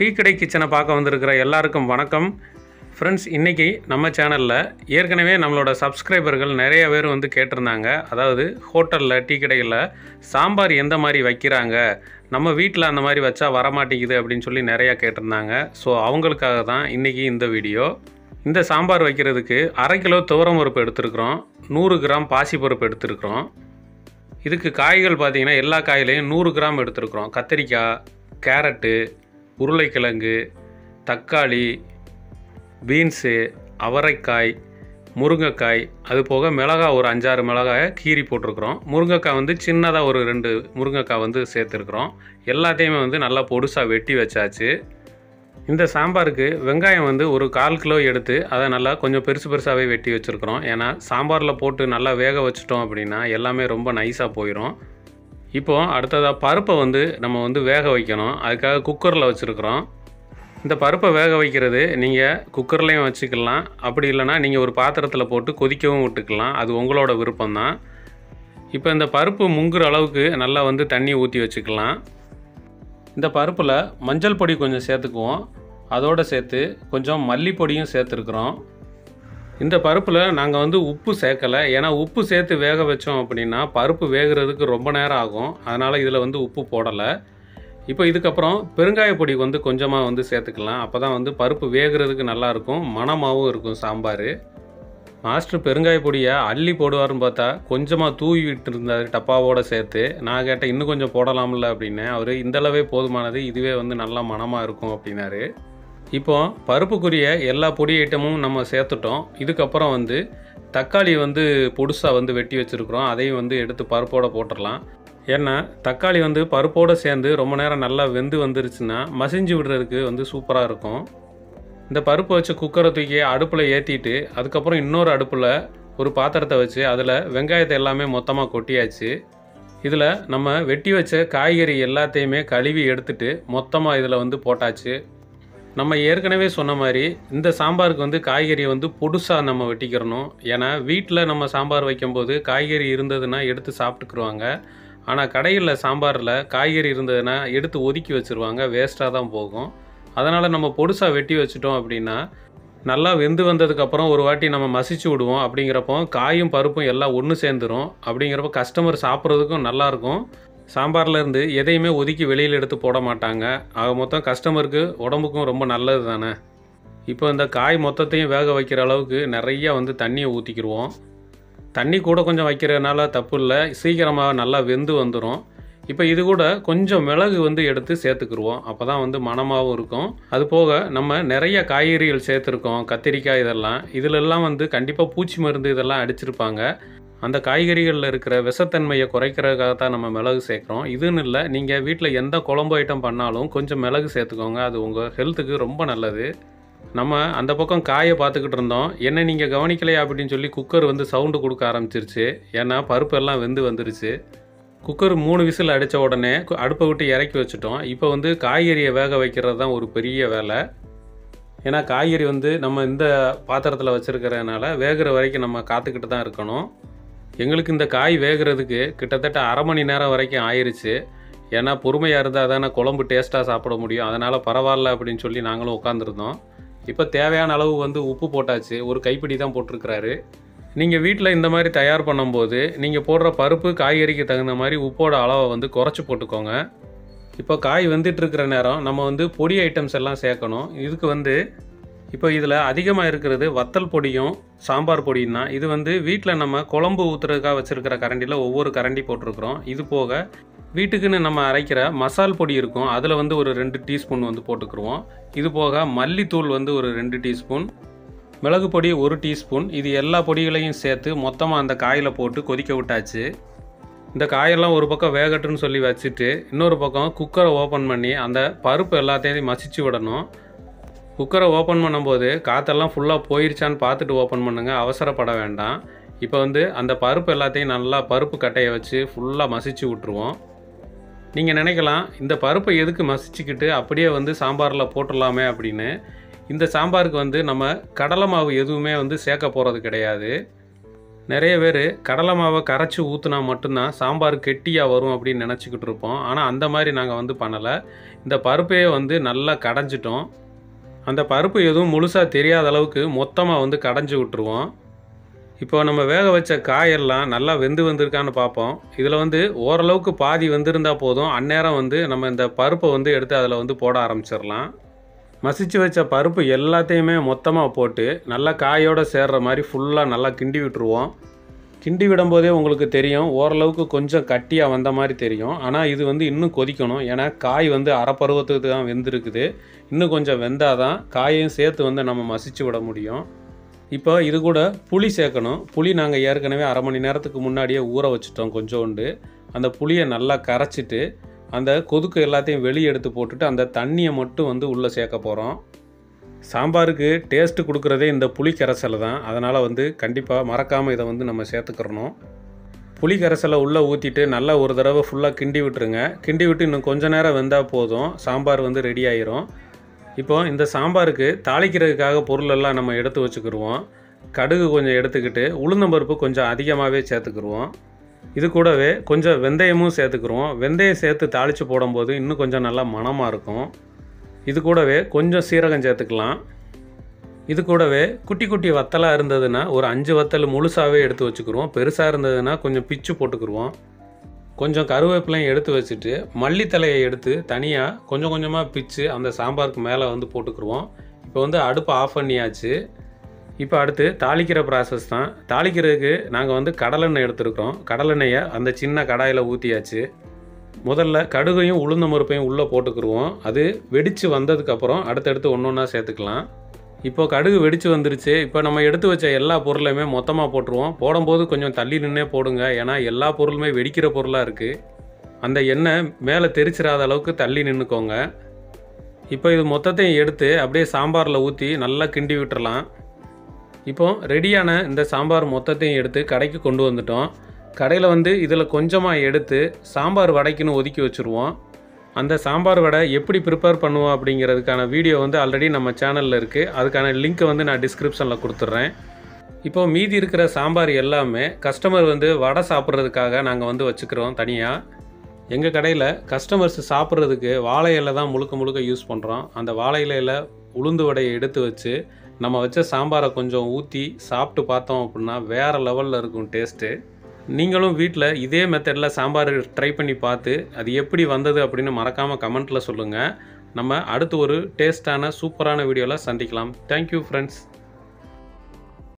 Tea கடை கிச்சனை பார்க்க வந்திருக்கிற எல்லாருக்கும் வணக்கம் ஃப்ரெண்ட்ஸ். இன்றைக்கி நம்ம சேனலில் ஏற்கனவே நம்மளோட சப்ஸ்கிரைபர்கள் நிறைய பேர் வந்து கேட்டிருந்தாங்க. அதாவது ஹோட்டலில் டீ கடையில் சாம்பார் எந்த மாதிரி வைக்கிறாங்க, நம்ம வீட்டில் அந்த மாதிரி வச்சா வரமாட்டேங்குது அப்படின்னு சொல்லி நிறையா கேட்டிருந்தாங்க. ஸோ அவங்களுக்காக தான் இன்றைக்கி இந்த வீடியோ. இந்த சாம்பார் வைக்கிறதுக்கு 1/2 கிலோ துவரம் பருப்பு எடுத்துருக்குறோம், 100 கிராம் பாசிப்பருப்பு எடுத்துருக்குறோம். இதுக்கு காய்கள் பார்த்திங்கன்னா எல்லா காயிலையும் 100 கிராம் எடுத்துருக்குறோம். கத்திரிக்காய், கேரட்டு, உருளைக்கிழங்கு, தக்காளி, பீன்ஸு, அவரைக்காய், முருங்கைக்காய், அது போக மிளகாய் ஒரு 5-6 மிளகாயை கீரி போட்டிருக்கிறோம். முருங்கைக்காய் வந்து சின்னதாக ஒரு 2 முருங்கைக்காய் வந்து சேர்த்துருக்குறோம். எல்லாத்தையுமே வந்து நல்லா பொடுசாக வெட்டி வச்சாச்சு. இந்த சாம்பாருக்கு வெங்காயம் வந்து ஒரு 1/4 கிலோ எடுத்து அதை நல்லா கொஞ்சம் பெருசாகவே வெட்டி வச்சுருக்குறோம். ஏன்னா சாம்பாரில் போட்டு நல்லா வேக வச்சிட்டோம் அப்படின்னா எல்லாமே ரொம்ப நைஸாக போயிடும். இப்போது அடுத்ததாக பருப்பை வந்து நம்ம வந்து வேக வைக்கணும். அதுக்காக குக்கரில் வச்சுருக்குறோம். இந்த பருப்பை வேக வைக்கிறது நீங்கள் குக்கர்லேயும் வச்சுக்கலாம், அப்படி இல்லைனா நீங்கள் ஒரு பாத்திரத்தில் போட்டு கொதிக்கவும் விட்டுக்கலாம். அது உங்களோட விருப்பம்தான். இப்போ இந்த பருப்பு முங்குற அளவுக்கு நல்லா வந்து தண்ணி ஊற்றி வச்சுக்கலாம். இந்த பருப்பில் மஞ்சள் பொடி கொஞ்சம் சேர்த்துக்குவோம். அதோடு சேர்த்து கொஞ்சம் மல்லிப்பொடியும் சேர்த்துருக்குறோம். இந்த பருப்பில் நாங்கள் வந்து உப்பு சேர்க்கலை. ஏன்னா உப்பு சேர்த்து வேக வச்சோம் அப்படின்னா பருப்பு வேகிறதுக்கு ரொம்ப நேரம் ஆகும். அதனால் இதில் வந்து உப்பு போடலை. இப்போ இதுக்கப்புறம் பெருங்காய பொடி வந்து கொஞ்சமாக வந்து சேர்த்துக்கலாம். அப்போ தான் வந்து பருப்பு வேகிறதுக்கு நல்லாயிருக்கும், மணமாகவும் இருக்கும் சாம்பார். மாஸ்டர் பெருங்காய பொடியை அள்ளி போடுவார்னு பார்த்தா கொஞ்சமாக தூவி விட்டு இருந்தார் டப்பாவோடு சேர்த்து. நான் கேட்டேன் இன்னும் கொஞ்சம் போடலாம்ல அப்படின்னு. அவர் இந்தளவே போதுமானது, இதுவே வந்து நல்லா மணமாக இருக்கும் அப்படின்னாரு. இப்போ பருப்புக்குரிய எல்லா பொடி ஐட்டமும் நம்ம சேர்த்துட்டோம். இதுக்கப்புறம் வந்து தக்காளி வந்து பொடுசாக வந்து வெட்டி வச்சுருக்குறோம். அதையும் வந்து எடுத்து பருப்போடு போட்டுடலாம். ஏன்னா தக்காளி வந்து பருப்போடு சேர்ந்து ரொம்ப நேரம் நல்லா வெந்து வந்துருச்சுன்னா மசிஞ்சு விடுறதுக்கு வந்து சூப்பராக இருக்கும். இந்த பருப்பு வச்சு குக்கரை தூக்கி அடுப்பில் ஏற்றிட்டு அதுக்கப்புறம் இன்னொரு அடுப்பில் ஒரு பாத்திரத்தை வச்சு அதில் வெங்காயத்தை எல்லாமே மொத்தமாக கொட்டியாச்சு. இதில் நம்ம வெட்டி வச்ச காய்கறி எல்லாத்தையுமே கழுவி எடுத்துட்டு மொத்தமாக இதில் வந்து போட்டாச்சு. நம்ம ஏற்கனவே சொன்ன மாதிரி இந்த சாம்பாருக்கு வந்து காய்கறியை வந்து பொடுசாக நம்ம வெட்டிக்கிறணும். ஏன்னா வீட்டில் நம்ம சாம்பார் வைக்கும்போது காய்கறி இருந்ததுன்னா எடுத்து சாப்பிட்டுக்குருவாங்க. ஆனால் கடையில் சாம்பாரில் காய்கறி இருந்ததுன்னா எடுத்து ஒதுக்கி வச்சுருவாங்க, வேஸ்ட்டாக தான் போகும். அதனால் நம்ம பொடுசாக வெட்டி வச்சுட்டோம் அப்படின்னா நல்லா வெந்து வந்ததுக்கப்புறம் ஒரு வாட்டி நம்ம மசிச்சு விடுவோம். அப்படிங்கிறப்போ காயும் பருப்பும் எல்லாம் ஒன்று சேர்ந்துடும். அப்படிங்கிறப்போ கஸ்டமர் சாப்பிட்றதுக்கும் நல்லாயிருக்கும். சாம்பாரில் இருந்து எதையுமே ஒதுக்கி வெளியில் எடுத்து போட மாட்டாங்க. ஆக மொத்தம் கஸ்டமருக்கு உடம்புக்கும் ரொம்ப நல்லது தானே. இப்போ இந்த காய் மொத்தத்தையும் வேக வைக்கிற அளவுக்கு நிறையா வந்து தண்ணியை ஊற்றிக்கிடுவோம். தண்ணி கூட கொஞ்சம் வைக்கிறதுனால தப்பு இல்லை, சீக்கிரமாக நல்லா வெந்து வந்துடும். இப்போ இது கூட கொஞ்சம் மிளகு வந்து எடுத்து சேர்த்துக்குருவோம். அப்போ தான் வந்து மணமாகவும் இருக்கும். அது போக நம்ம நிறைய காய்கறிகள் சேர்த்துருக்கோம், கத்திரிக்காய் இதெல்லாம். இதிலெல்லாம் வந்து கண்டிப்பாக பூச்சி மருந்து இதெல்லாம் அடிச்சிருப்பாங்க. அந்த காய்கறிகளில் இருக்கிற விஷத்தன்மையை குறைக்கிறதுக்காக தான் நம்ம மிளகு சேர்க்குறோம். இதுன்னு இல்லை, நீங்கள் வீட்டில் எந்த குழம்பு ஐட்டம் பண்ணாலும் கொஞ்சம் மிளகு சேர்த்துக்கோங்க. அது உங்கள் ஹெல்த்துக்கு ரொம்ப நல்லது. நம்ம அந்த பக்கம் காயை பார்த்துக்கிட்டு இருந்தோம். என்ன நீங்கள் கவனிக்கலையா அப்படின்னு சொல்லி குக்கர் வந்து சவுண்டு கொடுக்க ஆரம்பிச்சிருச்சு. ஏன்னா பருப்பு எல்லாம் வெந்து வந்துருச்சு. குக்கர் 3 விசில் அடித்த உடனே அடுப்பை விட்டு இறக்கி வச்சுட்டோம். இப்போ வந்து காய்கறியை வேக வைக்கிறது தான் ஒரு பெரிய வேலை. ஏன்னா காய்கறி வந்து நம்ம இந்த பாத்திரத்தில் வச்சுருக்கிறதுனால வேகிற வரைக்கும் நம்ம காத்துக்கிட்டு தான் இருக்கணும். எங்களுக்கு இந்த காய் வேகிறதுக்கு கிட்டத்தட்ட 1/2 மணி நேரம் வரைக்கும் ஆயிடுச்சு. ஏன்னா பொறுமையாக இருந்தால் தானே குழம்பு டேஸ்ட்டாக சாப்பிட முடியும். அதனால் பரவாயில்ல அப்படின்னு சொல்லி நாங்களும் உட்காந்துருந்தோம். இப்போ தேவையான அளவு வந்து உப்பு போட்டாச்சு. ஒரு கைப்பிடி தான் போட்டிருக்கிறாரு. நீங்கள் வீட்டில் இந்த மாதிரி தயார் பண்ணும்போது நீங்கள் போடுற பருப்பு காய்கறிக்கு தகுந்த மாதிரி உப்போட அளவை வந்து குறைச்சி போட்டுக்கோங்க. இப்போ காய் வெந்துட்டுருக்கிற நேரம் நம்ம வந்து பொடி ஐட்டம்ஸ் எல்லாம் சேர்க்கணும். இதுக்கு வந்து இப்போ இதில் அதிகமாக இருக்கிறது வத்தல் பொடியும் சாம்பார் பொடியும் தான். இது வந்து வீட்டில் நம்ம குழம்பு ஊற்றுறதுக்காக வச்சுருக்கிற கரண்டியில் ஒவ்வொரு கரண்டி போட்டிருக்கிறோம். இது போக வீட்டுக்குன்னு நம்ம அரைக்கிற மசால் பொடி இருக்கும், அதில் வந்து ஒரு 2 டீஸ்பூன் வந்து போட்டுக்குருவோம். இது போக மல்லித்தூள் வந்து ஒரு 2 டீஸ்பூன், மிளகு பொடி 1 டீஸ்பூன். இது எல்லா பொடிகளையும் சேர்த்து மொத்தமாக அந்த காயில் போட்டு கொதிக்க விட்டாச்சு. இந்த காயெல்லாம் ஒரு பக்கம் வேகட்டுன்னு சொல்லி வச்சுட்டு இன்னொரு பக்கம் குக்கரை ஓப்பன் பண்ணி அந்த பருப்பு எல்லாத்தையும் மசிச்சு விடணும். குக்கரை ஓப்பன் பண்ணும்போது காற்றெல்லாம் ஃபுல்லாக போயிருச்சான்னு பார்த்துட்டு ஓப்பன் பண்ணுங்கள், அவசரப்பட வேண்டாம். இப்போ வந்து அந்த பருப்பு எல்லாத்தையும் நல்லா பருப்பு கட்டையை வச்சு ஃபுல்லாக மசிச்சு விட்ருவோம். நீங்கள் நினைக்கலாம் இந்த பருப்பை எதுக்கு மசிச்சுக்கிட்டு அப்படியே வந்து சாம்பாரில் போட்டுடலாமே அப்படின்னு. இந்த சாம்பாருக்கு வந்து நம்ம கடலை மாவு எதுவுமே வந்து சேர்க்க போகிறது கிடையாது. நிறைய பேர் கடலை மாவை கரைச்சி ஊற்றினா மட்டும்தான் சாம்பார் கெட்டியாக வரும் அப்படின்னு நினச்சிக்கிட்டு இருப்போம். ஆனால் அந்த மாதிரி நாங்கள் வந்து பண்ணலை. இந்த பருப்பையே வந்து நல்லா கடைஞ்சிட்டோம். அந்த பருப்பு எதுவும் முழுசாக தெரியாத அளவுக்கு மொத்தமாக வந்து கடைஞ்சி விட்டுருவோம். இப்போ நம்ம வேக வச்ச காயெல்லாம் நல்லா வெந்து வந்திருக்கான்னு பார்ப்போம். இதில் வந்து ஓரளவுக்கு பாதி வெந்திருந்தால் போதும். அந்நேரம் வந்து நம்ம இந்த பருப்பை வந்து எடுத்து அதில் வந்து போட ஆரம்பிச்சிடலாம். மசிச்சு வச்ச பருப்பு எல்லாத்தையுமே மொத்தமாக போட்டு நல்லா காயோடு சேர்ற மாதிரி ஃபுல்லாக நல்லா கிண்டி விட்டுருவோம். கிண்டி விடும்போதே உங்களுக்கு தெரியும், ஓரளவுக்கு கொஞ்சம் கட்டியாக வந்த மாதிரி தெரியும். ஆனால் இது வந்து இன்னும் கொதிக்கணும். ஏன்னா காய் வந்து அரைப்பருவத்துக்கு தான் வெந்திருக்குது. இன்னும் கொஞ்சம் வெந்தால் தான் காயையும் சேர்த்து வந்து நம்ம மசிச்சு விட முடியும். இப்போ இது கூட புளி சேர்க்கணும். புளி நாங்கள் ஏற்கனவே அரை மணி நேரத்துக்கு முன்னாடியே ஊற வச்சுட்டோம் கொஞ்சோண்டு. அந்த புளியை நல்லா கரைச்சிட்டு அந்த கொதுக்கு எல்லாத்தையும் வெளியே எடுத்து போட்டுட்டு அந்த தண்ணியை மட்டும் வந்து உள்ளே சேர்க்க போகிறோம். சாம்பாருக்கு டேஸ்ட்டு கொடுக்குறதே இந்த புளி கரைசலை தான். அதனால் வந்து கண்டிப்பாக மறக்காமல் இதை வந்து நம்ம சேர்த்துக்கிறணும். புளி கரைசலை உள்ளே ஊற்றிட்டு நல்லா ஒரு தடவை ஃபுல்லாக கிண்டி விட்டுருங்க. கிண்டி விட்டு இன்னும் கொஞ்சம் நேரம் வெந்தால் போதும், சாம்பார் வந்து ரெடி ஆயிரும். இப்போ இந்த சாம்பாருக்கு தாளிக்கிறதுக்காக பொருளெல்லாம் நம்ம எடுத்து வச்சுக்கிடுவோம். கடுகு கொஞ்சம் எடுத்துக்கிட்டு உளுந்தம்பருப்பு கொஞ்சம் அதிகமாகவே சேர்த்துக்கிடுவோம். இது கூடவே கொஞ்சம் வெந்தயமும் சேர்த்துக்குருவோம். வெந்தயம் சேர்த்து தாளித்து போடும்போது இன்னும் கொஞ்சம் நல்லா மணமாக இருக்கும். இது கூடவே கொஞ்சம் சீரகம் சேர்த்துக்கலாம். இது கூடவே குட்டி குட்டி வத்தலாக இருந்ததுன்னா ஒரு 5 வத்தல் முழுசாகவே எடுத்து வச்சுக்கிடுவோம். பெருசாக இருந்ததுன்னா கொஞ்சம் பிச்சு போட்டுக்கிடுவோம். கொஞ்சம் கருவேப்பிலையும் எடுத்து வச்சுட்டு மல்லித்தலையை எடுத்து தனியாக கொஞ்சம் கொஞ்சமாக பிச்சு அந்த சாம்பாருக்கு மேலே வந்து போட்டுக்கிடுவோம். இப்போ வந்து அடுப்பை ஆஃப் பண்ணியாச்சு. இப்போ அடுத்து தாளிக்கிற ப்ராசஸ் தான். தாளிக்கிறதுக்கு நாங்கள் வந்து கடலெண்ணெய் எடுத்துருக்கோம். கடலெண்ணெயை அந்த சின்ன கடாயில் ஊற்றியாச்சு. முதல்ல கடுகையும் உளுந்தம்பருப்பையும் உள்ளே போட்டுக்கிடுவோம். அது வெடித்து வந்ததுக்கப்புறம் அடுத்தடுத்து ஒன்று ஒன்றா சேர்த்துக்கலாம். இப்போ கடுகு வெடித்து வந்துருச்சு. இப்போ நம்ம எடுத்து வச்ச எல்லா பொருளையுமே மொத்தமாக போட்டுருவோம். போடும்போது கொஞ்சம் தள்ளி நின்னே போடுங்க. ஏன்னா எல்லா பொருளுமே வெடிக்கிற பொருளாக இருக்குது. அந்த எண்ணெய் மேலே தெரிச்சிடாத அளவுக்கு தள்ளி நின்றுக்கோங்க. இப்போ இது மொத்தத்தையும் எடுத்து அப்படியே சாம்பாரில் ஊற்றி நல்லா கிண்டி விட்டுறலாம். இப்போ ரெடியான இந்த சாம்பார் மொத்தத்தையும் எடுத்து கடைக்கு கொண்டு வந்துட்டோம். கடையில் வந்து இதில் கொஞ்சமாக எடுத்து சாம்பார் வடைக்குன்னு ஒதுக்கி வச்சுருவோம். அந்த சாம்பார் வடை எப்படி ப்ரிப்பேர் பண்ணுவோம் அப்படிங்கிறதுக்கான வீடியோ வந்து ஆல்ரெடி நம்ம சேனலில் இருக்குது. அதுக்கான லிங்க்கை வந்து நான் டிஸ்கிரிப்ஷனில் கொடுத்துட்றேன். இப்போது மீதி இருக்கிற சாம்பார் எல்லாமே கஸ்டமர் வந்து வடை சாப்பிட்றதுக்காக நாங்கள் வந்து வச்சுக்கிறோம் தனியாக. எங்கள் கடையில் கஸ்டமர்ஸ் சாப்பிட்றதுக்கு வாழை இலை தான் முழுக்க முழுக்க யூஸ் பண்ணுறோம். அந்த வாழை இலையில் உளுந்து வடையை எடுத்து வச்சு நம்ம வச்ச சாம்பாரை கொஞ்சம் ஊற்றி சாப்பிட்டு பார்த்தோம் அப்படின்னா வேறு லெவலில் இருக்கும் டேஸ்ட்டு. நீங்களும் வீட்டில் இதே மெத்தடில் சாம்பார் ட்ரை பண்ணி பார்த்து அது எப்படி வந்தது அப்படின்னு மறக்காமல் கமெண்ட்டில் சொல்லுங்கள். நம்ம அடுத்து ஒரு டேஸ்டான சூப்பரான வீடியோவில் சந்திக்கலாம். Thank you friends.